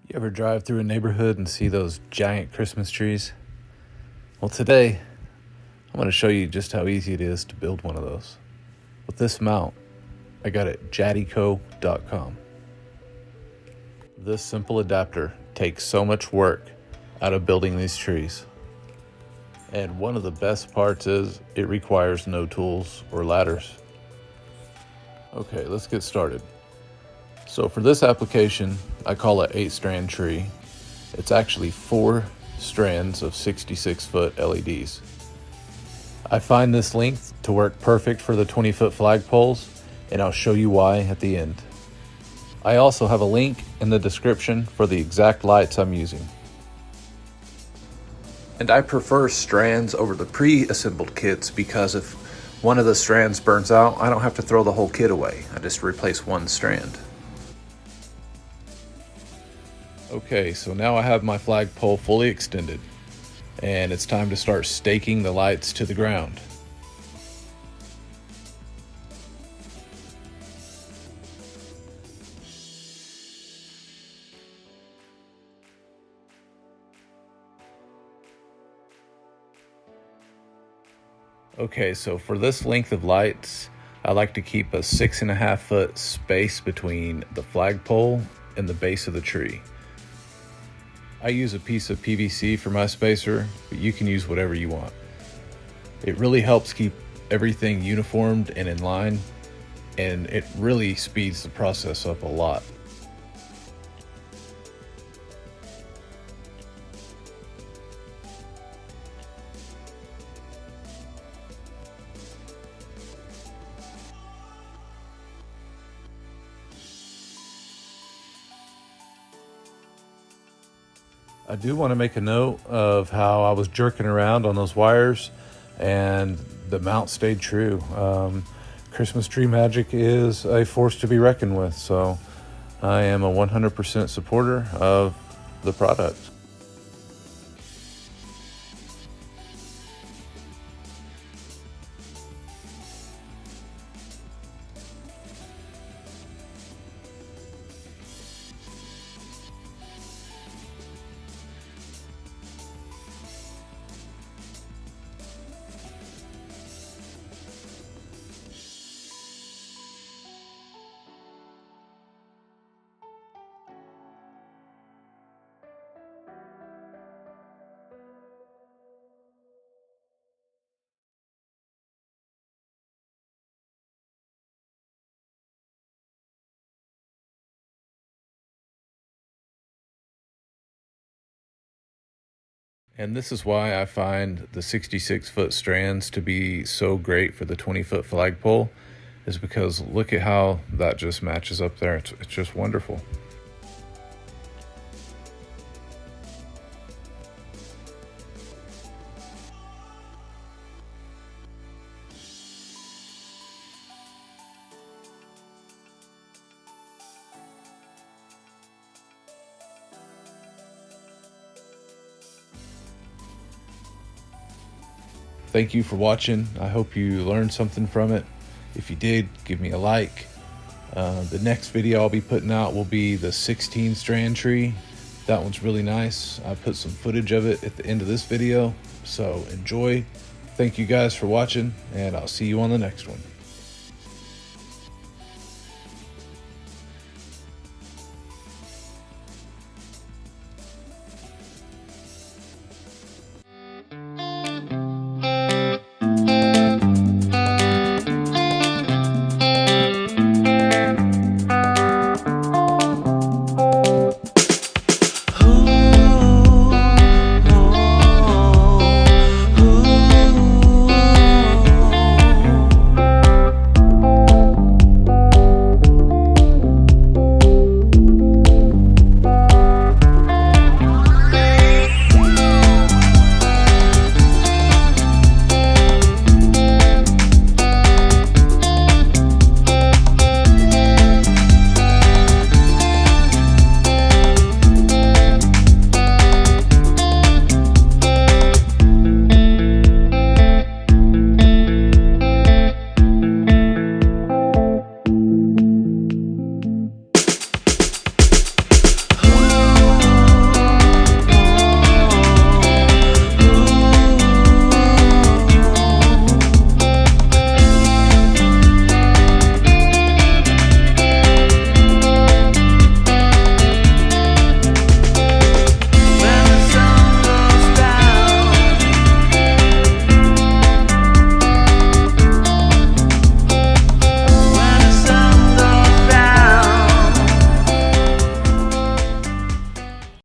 You ever drive through a neighborhood and see those giant Christmas trees? Well, today I'm going to show you just how easy it is to build one of those. With this mount, I got it at jaddyco.com. This simple adapter takes so much work out of building these trees. And one of the best parts is it requires no tools or ladders. Okay, let's get started. So for this application, I call it 8-strand tree. It's actually 4 strands of 66-foot LEDs. I find this length to work perfect for the 20-foot flagpoles, and I'll show you why at the end. I also have a link in the description for the exact lights I'm using. And I prefer strands over the pre-assembled kits because if one of the strands burns out, I don't have to throw the whole kit away. I just replace one strand. Okay, so now I have my flagpole fully extended, and it's time to start staking the lights to the ground. Okay, so for this length of lights, I like to keep a 6.5-foot space between the flagpole and the base of the tree. I use a piece of PVC for my spacer, but you can use whatever you want. It really helps keep everything uniformed and in line, and it really speeds the process up a lot. I do want to make a note of how I was jerking around on those wires and the mount stayed true. Christmas tree magic is a force to be reckoned with, so I am a 100% supporter of the product. And this is why I find the 66-foot strands to be so great for the 20-foot flagpole, is because look at how that just matches up there. It's just wonderful. Thank you for watching. I hope you learned something from it. If you did, give me a like. The next video I'll be putting out will be the 16-strand tree. That one's really nice. I put some footage of it at the end of this video, so enjoy. Thank you guys for watching, and I'll see you on the next one.